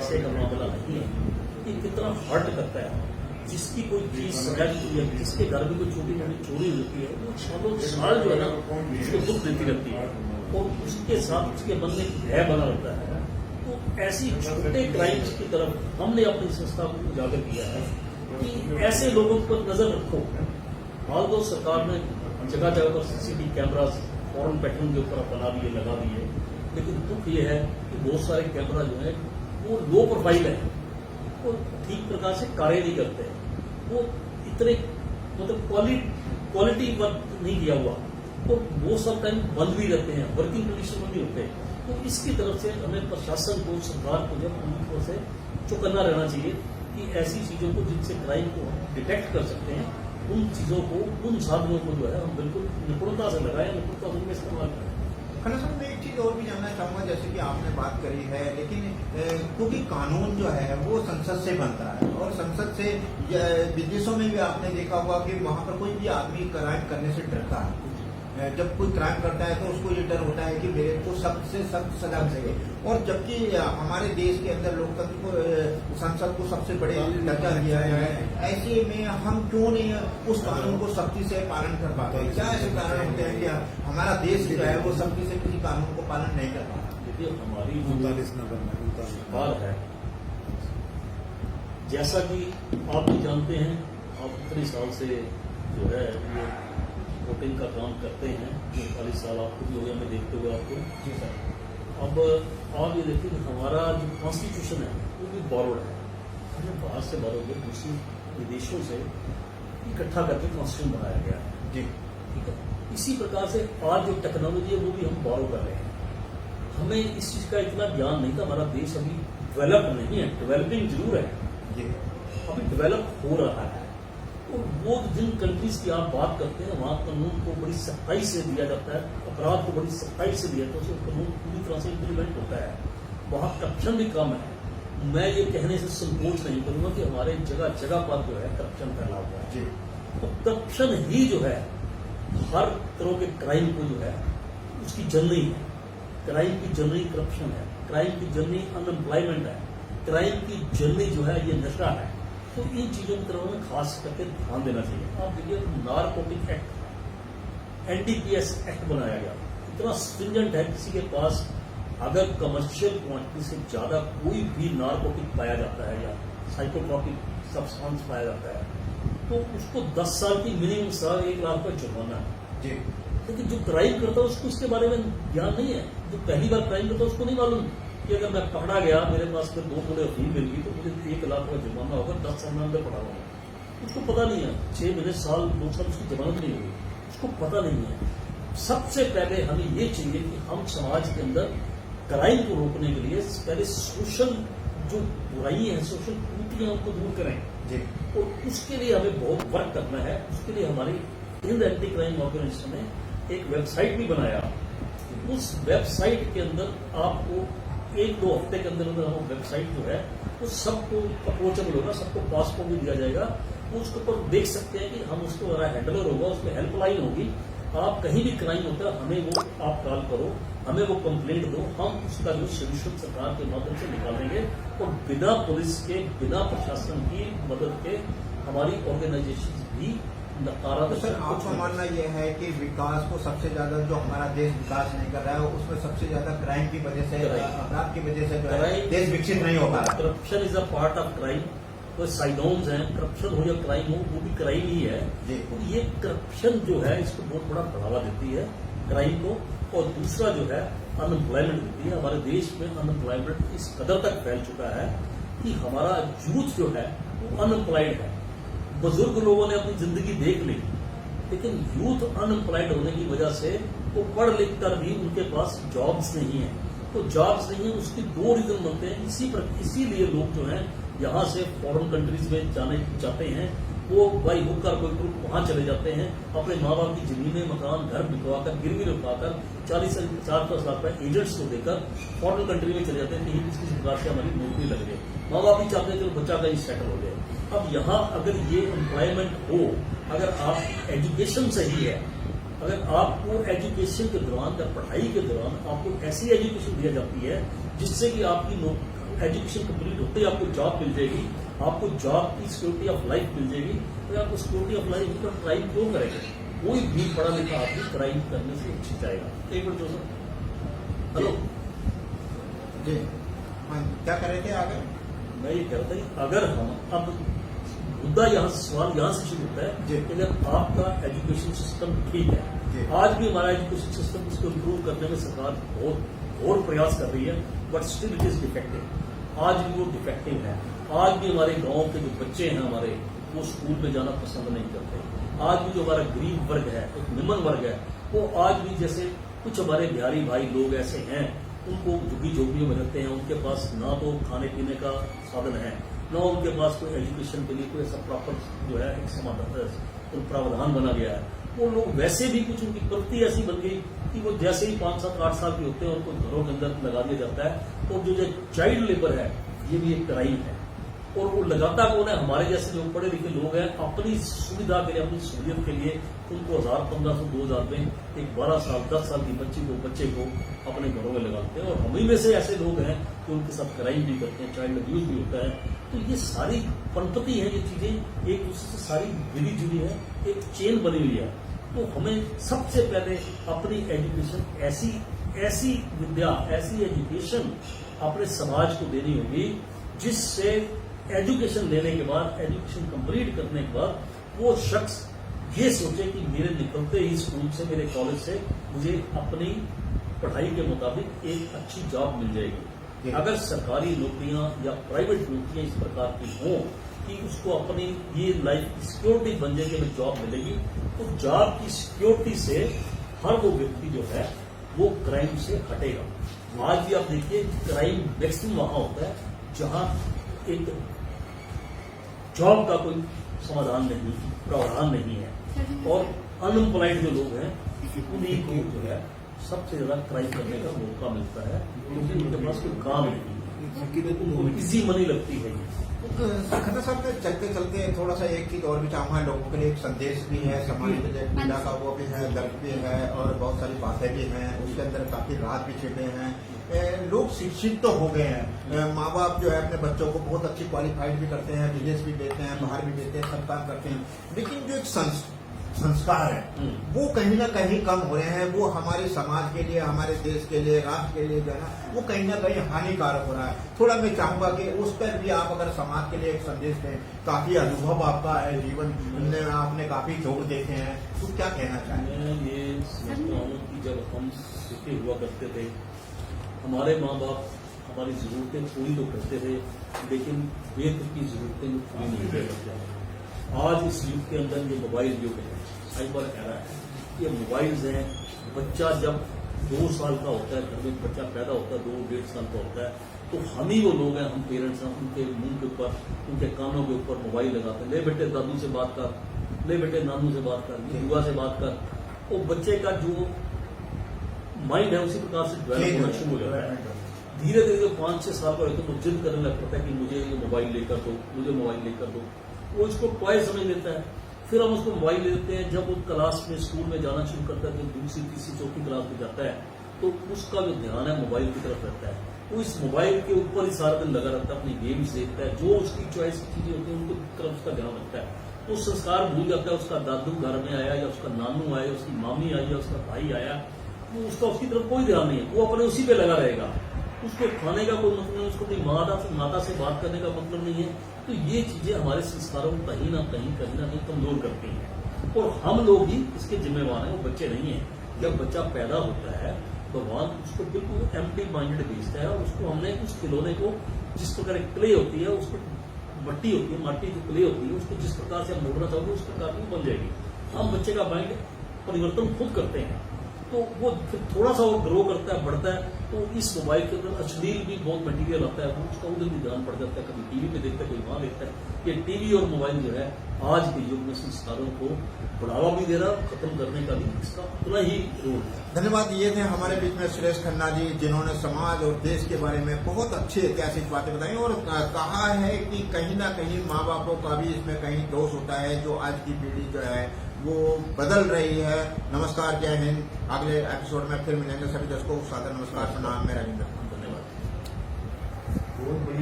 पैसे का मामला नहीं है, कि कितना हर्ट करता है। जिसकी कोई चीज सजाती हुई है, जिसके घर में कोई छोटी मोटी चोरी होती है, वो सालों साल जो है ना उसको दुख देती रहती है और उसके साथ उसके मन में भय बना रहता है। तो ऐसी छोटे क्राइम्स की तरफ हमने अपनी संस्था को उजागर किया है कि ऐसे लोगों पर नजर रखो। हाल तो सरकार ने जगह जगह पर सीसीटीवी कैमरास फॉरेन पैटर्न के ऊपर बना दिए, लगा दिए, लेकिन दुख ये है कि बहुत सारे कैमरा जो है वो लो प्रोफाइल है, वो ठीक प्रकार से कार्य नहीं करते हैं, वो इतने मतलब क्वालिटी वर्क नहीं किया हुआ, तो वो सब टाइम बंद भी रहते हैं, वर्किंग कंडीशन में भी होते हैं। तो इसकी तरफ से हमें प्रशासन को, सरकार को जब पूरी तरह से चौकन्ना रहना चाहिए कि ऐसी चीजों को जिनसे क्राइम को हम डिटेक्ट कर सकते हैं, उन चीजों को, उन साधनों को जो है हम बिल्कुल निपुणता से लगाएं, निपुणता से उनका इस्तेमाल करें। खन्ना साहब, मैं एक चीज और भी जानना चाहूंगा, जैसे कि आपने बात करी है, लेकिन क्योंकि कानून जो है वो संसद से बनता है और संसद से विदेशों में भी आपने देखा होगा कि वहां पर कोई भी आदमी क्राइम करने से डरता है। जब कोई क्राइम करता है तो उसको ये डर होता है कि मेरे को सख्त से सख्त सजा मिलेगी, और जबकि हमारे देश के अंदर लोकतंत्र को, संसद को सबसे बड़े दर्जा दिया गया है, ऐसे में हम क्यों नहीं उस कानून को सख्ती से पालन कर पाते? क्या ऐसे कारण होते हैं कि हमारा देश जो है वो सख्ती से किसी कानून को पालन नहीं कर पाता? देखिए, हमारी सरकार है, जैसा कि आप भी जानते हैं, आप इतने साल से जो है ये वोटिंग का काम करते हैं, 40 साल आपको भी हो गया, मैं देखते हुए आपको। जी सर। अब आप ये देखिए कि हमारा जो कॉन्स्टिट्यूशन है वो भी बॉरोड है, हमें बाहर से बॉरो किया, दूसरे विदेशों से इकट्ठा करके कॉन्स्टिट्यूशन बनाया गया है। जी, ठीक है। इसी प्रकार से आज जो टेक्नोलॉजी है वो भी हम बॉरो कर रहे हैं। हमें इस चीज का इतना ज्ञान नहीं था, हमारा देश अभी डेवलप नहीं है, डेवलपिंग जरूर है, जी, अभी डेवलप हो रहा है। और वो जिन कंट्रीज की आप बात करते हैं वहां कानून को बड़ी सख्ताई से दिया जाता है, अपराध को बड़ी सख्ताई से दिया जाता है, उसमें कानून पूरी तरह से इम्प्लीमेंट होता है, वहां करप्शन भी कम है। मैं ये कहने से संकोच नहीं करूंगा कि हमारे जगह जगह पर जो है करप्शन फैला हुआ है। जी। तो करप्शन ही जो है हर तरह के क्राइम को जो है उसकी जननी है। क्राइम की जननी करप्शन है, क्राइम की जननी अनएम्प्लॉयमेंट है, क्राइम की जननी जो है ये नशा है। तो इन चीजों की तरफ हमें खास करके ध्यान देना चाहिए। आप देखिए, नारकोटिक एक्ट, एनडीपीएस एक्ट बनाया गया, इतना स्ट्रिंजेंट है, किसी के पास अगर कमर्शियल क्वांटिटी से ज्यादा कोई भी नारकोटिक पाया जाता है या साइकोट्रॉपिक सब्सटेंस पाया जाता है तो उसको 10 साल की मिनिमम सजा, 1 लाख का जुर्माना है। जी। लेकिन जो क्राइम करता है उसको इसके बारे में ज्ञान नहीं है। जो पहली बार क्राइम करता है उसको नहीं मालूम कि अगर मैं पकड़ा गया, मेरे पास फिर 2 किलो अफीम मिल गई तो मुझे 1 लाख का जुर्माना होगा, 10 साल में अंदर पड़ा होगा। उसको पता नहीं है, 6 महीने, साल, 2 साल उसकी जमानत नहीं होगी, उसको पता नहीं है। सबसे पहले हमें ये चाहिए कि हम समाज के अंदर क्राइम को रोकने के लिए पहले सोशल जो बुराई है, सोशल कुरीतियां उनको दूर करें। जी। और उसके लिए हमें बहुत वर्क करना है। उसके लिए हमारी हिंद एंटी क्राइम ऑर्गेनाइजेशन ने एक वेबसाइट भी बनाया। उस वेबसाइट के अंदर आपको 1-2 हफ्ते के अंदर हम वेबसाइट जो है वो सबको अप्रोचेबल होगा, सबको पासपोर्ट भी दिया जाएगा, वो उसके ऊपर देख सकते हैं कि हम उसको हमारा हैंडलर होगा, उसमें हेल्पलाइन होगी, आप कहीं भी क्राइम होता है हमें वो आप कॉल करो, हमें वो कंप्लेंट दो, हम उसका जो सोल्यूशन सरकार के माध्यम से निकालेंगे। और बिना पुलिस के, बिना प्रशासन की मदद के हमारी ऑर्गेनाइजेशन भी नकारा। तो सर, आपका मानना यह है कि विकास को सबसे ज्यादा, जो हमारा देश विकास नहीं कर रहा है उसमें सबसे ज्यादा क्राइम की वजह से, अपराध की वजह से जो है देश विकसित नहीं हो पा रहा। Corruption is a part of crime. तो साइडोन्स हैं, करप्शन हो या क्राइम हो, वो भी क्राइम ही है। तो ये करप्शन जो है इसको बहुत बड़ा बढ़ावा देती है क्राइम को। और दूसरा जो है अनएम्प्लॉयमेंट देती है। हमारे देश में अनएम्प्लॉयमेंट इस कदर तक फैल चुका है कि हमारा यूथ जो है वो अनएम्प्लॉयड है। बुजुर्ग लोगों ने अपनी जिंदगी देख ली, लेकिन यूथ अनएम्प्लॉयड होने की वजह से वो पढ़ लिख कर भी उनके पास जॉब्स नहीं है। तो जॉब्स नहीं है, उसकी 2 रीजन बनते हैं। इसीलिए लोग जो हैं यहाँ से फॉरेन कंट्रीज में जाने चाहते हैं, वो बाई हुक कर कोई ग्रुप वहां चले जाते हैं, अपने माँ बाप की जमीनें, मकान, घर बिकवाकर, गिरवी रखवाकर 40 से 50 लाख रुपए एजेंट्स को देकर फॉरेन कंट्री में चले जाते हैं, कहीं किसी प्रकार से हमारी नौकरी लग जाए। माँ बाप भी चाहते हैं कि बच्चा कहीं सेटल हो जाए। अब यहाँ अगर ये एम्प्लॉयमेंट हो, अगर आप एजुकेशन सही है, अगर आपको एजुकेशन के दौरान या पढ़ाई के दौरान आपको ऐसी एजुकेशन दी जाती है जिससे कि आपकी एजुकेशन कंप्लीट होते ही आपको जॉब मिल जाएगी, आपको जॉब की सिक्योरिटी ऑफ लाइफ मिल जाएगी, तो आपको सिक्योरिटी ऑफ लाइफ पर क्राइम क्यों करेंगे? कोई भी पढ़ा लिखा आदमी क्राइम करने से हिचकिचाएगा। एक मिनट जो सर, हेलो जी हाँ, क्या कर रहे थे आगे? मैं ये कहता कि अगर हम अब मुद्दा यहाँ से सवाल यहाँ से शुरू होता है जी। कि अगर आपका एजुकेशन सिस्टम ठीक जी। है, आज भी हमारा एजुकेशन सिस्टम उसको इम्प्रूव करने में सरकार बहुत और प्रयास कर रही है, but still it is defective. आज भी वो डिफेक्टिव है। आज भी हमारे गांव के जो बच्चे हैं हमारे, वो स्कूल में जाना पसंद नहीं करते। आज भी जो हमारा गरीब वर्ग है, एक निम्न वर्ग है, वो आज भी जैसे कुछ हमारे बिहारी भाई लोग ऐसे हैं, उनको झुग्गी झोपड़ियों में रहते हैं, उनके पास ना तो खाने पीने का साधन है, ना उनके पास कोई एजुकेशन के लिए कोई ऐसा प्रॉपर जो है एक समाधान प्रावधान बना गया है। वो लोग वैसे भी कुछ उनकी प्रवृत्ति ऐसी बन गई कि वो जैसे ही 5, 7, 8 साल के होते हैं उनको घरों के अंदर लगा दिया जाता है। तो जो चाइल्ड लेबर है, ये भी एक क्राइम है। और वो लगाता कौन है? हमारे जैसे जो पढ़े लिखे लोग हैं, अपनी सुविधा के लिए, अपनी सहूलियत के लिए उनको 1000, 1500, 2000 में एक 12 साल 10 साल की बच्चे को अपने घरों में लगाते हैं। और हम ही में से ऐसे लोग हैं कि उनके साथ क्राइम भी करते हैं, चाइल्ड अब्यूज भी होता है। तो ये सारी पनपति है, ये चीजें एक दूसरे से सारी मिली जुली है, एक चेन बनी हुई है। तो हमें सबसे पहले अपनी एजुकेशन ऐसी विद्या, ऐसी एजुकेशन अपने समाज को देनी होगी जिससे एजुकेशन लेने के बाद, एजुकेशन कंप्लीट करने के बाद वो शख्स ये सोचे कि मेरे निकलते ही स्कूल से, मेरे कॉलेज से मुझे अपनी पढ़ाई के मुताबिक एक अच्छी जॉब मिल जाएगी। अगर सरकारी नौकरियां या प्राइवेट नौकरियां इस प्रकार की हों कि उसको अपनी ये लाइफ की सिक्योरिटी बन जाएगी, हमें जॉब मिलेगी, तो जॉब की सिक्योरिटी से हर वो व्यक्ति जो है वो क्राइम से हटेगा। आज भी आप देखिए क्राइम मैक्सिमम वहां होता है जहां एक जॉब का कोई समाधान नहीं, प्रावधान नहीं है, और अनएम्प्लॉयड जो लोग हैं उन्हीं को जो है सबसे ज्यादा क्राइम करने का मौका मिलता है, क्योंकि उनके पास कोई काम नहीं, इजी मनी लगती है। खन्ना साहब, चलते चलते थोड़ा सा एक चीज और भी चाहूंगा, लोगों के लिए एक संदेश भी है, समाज के लिए पीड़ा का वो भी है, दर्द भी है, और बहुत सारी बातें भी हैं, उसके अंदर काफी राहत भी छिपे हैं। लोग शिक्षित तो हो गए हैं, माँ बाप जो है अपने बच्चों को बहुत अच्छी क्वालिफाइड भी करते हैं, विदेश भी देते हैं, बाहर भी देते हैं, सब काम करते हैं, लेकिन जो एक संस्कार है वो कहीं ना कहीं कम हो रहे हैं। वो हमारे समाज के लिए, हमारे देश के लिए, राष्ट्र के लिए जो है ना, वो कहीं ना कहीं हानिकारक हो रहा है। थोड़ा मैं चाहूंगा कि उस पर भी आप अगर समाज के लिए एक संदेश दें। काफी अनुभव आपका है, जीवन में आपने काफी जोड़ देखे हैं, तो क्या कहना चाहेंगे? मैं ये समझता हूँ कि जब हम सीखे हुआ करते थे, हमारे माँ बाप हमारी जरूरतें पूरी तो करते थे, लेकिन वेद की जरूरतें पूरी नहीं कर सकते। आज इस युग के अंदर ये मोबाइल युग है, साइबर एरा है, ये मोबाइल्स हैं। बच्चा जब 2 साल का होता है, घर में बच्चा पैदा होता है, 2-1.5 साल का होता है, तो हम ही वो लोग हैं, हम पेरेंट्स हैं, उनके मुंह के ऊपर, उनके कानों के ऊपर मोबाइल लगाते हैं। ले बेटे दादू से बात कर, ले बेटे नानू से बात कर, बुआ से बात कर। वो बच्चे का जो माइंड है उसी प्रकार से डेवलप होना शुरू हो जाता है। धीरे धीरे 5-6 साल का होता है तो जिद करने लग पड़ता है कि मुझे ये मोबाइल लेकर दो, मुझे मोबाइल लेकर दो। वो इसको टॉय समझ लेता है, फिर हम उसको मोबाइल ले देते हैं। जब वो क्लास में, स्कूल में जाना शुरू करता है, जब 2री, 3री, 4थी क्लास में जाता है, तो उसका जो ध्यान है मोबाइल की तरफ रहता है। वो इस मोबाइल के ऊपर ही सारा दिन लगा रहता है, अपनी गेम्स देखता है, जो उसकी चॉइस की चीजें होती है उनकी तरफ उसका ध्यान रखता है। तो संस्कार भूल जाता है, उसका दादू घर में आया, या उसका नानू आया, उसकी मामी आई, या उसका भाई आया, वो उसका उसकी तरफ कोई ध्यान नहीं है, वो अपने उसी पे लगा रहेगा। उसको खाने का कोई मतलब नहीं, उसको अपनी माता से बात करने का मतलब नहीं है। तो ये चीजें हमारे संस्कारों को कहीं ना कहीं कमजोर करती हैं, और हम लोग ही इसके जिम्मेवार हैं, वो बच्चे नहीं है। जब बच्चा पैदा होता है, भगवान उसको बिल्कुल एम्प्टी माइंडेड भेजता है, और उसको हमने उस खिलौने को, जिस प्रकार एक क्ले होती है, उसको मट्टी होती है, माटी की क्ले होती है, उसको जिस प्रकार से हम मोड़ना चाहोगे उस प्रकार की बन जाएगी। हम बच्चे का माइंड परिवर्तन खुद करते हैं, तो वो फिर थोड़ा सा वो ग्रो करता है, बढ़ता है, तो इस मोबाइल के अंदर अश्लील भी बहुत मटेरियल आता है, उसका उधर भी ध्यान पड़ जाता है। कभी टीवी पे देखता है, कोई वहां देखता है। ये टीवी और मोबाइल जो है आज के युग में संस्कारों को बढ़ावा भी दे रहा, खत्म करने का भी इसका उतना ही रोल है। धन्यवाद। ये थे हमारे बीच में सुरेश खन्ना जी, जिन्होंने समाज और देश के बारे में बहुत अच्छी ऐतिहासिक बातें बताई, और कहा है कि कहीं ना कहीं माँ बापों का भी इसमें कहीं दोष होता है, जो आज की पीढ़ी जो है वो बदल रही है। नमस्कार, जय हिंद। अगले एपिसोड में फिर मिलेंगे। सभी दर्शकों को सादर नमस्कार, प्रणाम। मेरा धन्यवाद। बहुत बढ़िया